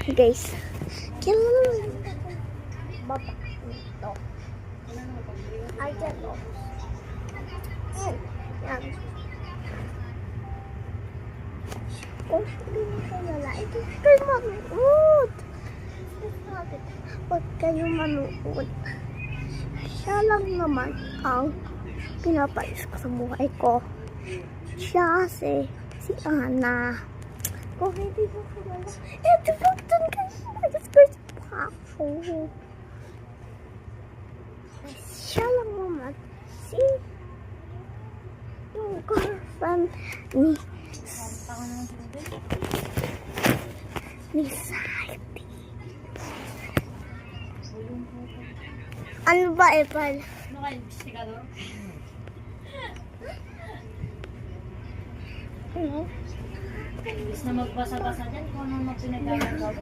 Guys, kailan baba ito. Ay, dito. Yan. Oh, hindi mo siya lalaki. Huwag kayo manuod. Huwag kayo manuod. Siya lang naman ang pinapalis ko sa buhay ko. Siya si Ana. Kung hindi mo kilala, ito po dun kayo. Nag-first pa ako. Siya lang naman yung girlfriend ni Saiti. Ano ba, Epal? Ano kayo, investigador? Imbis na magbasa-basa dyan, kung ano pinagagawa.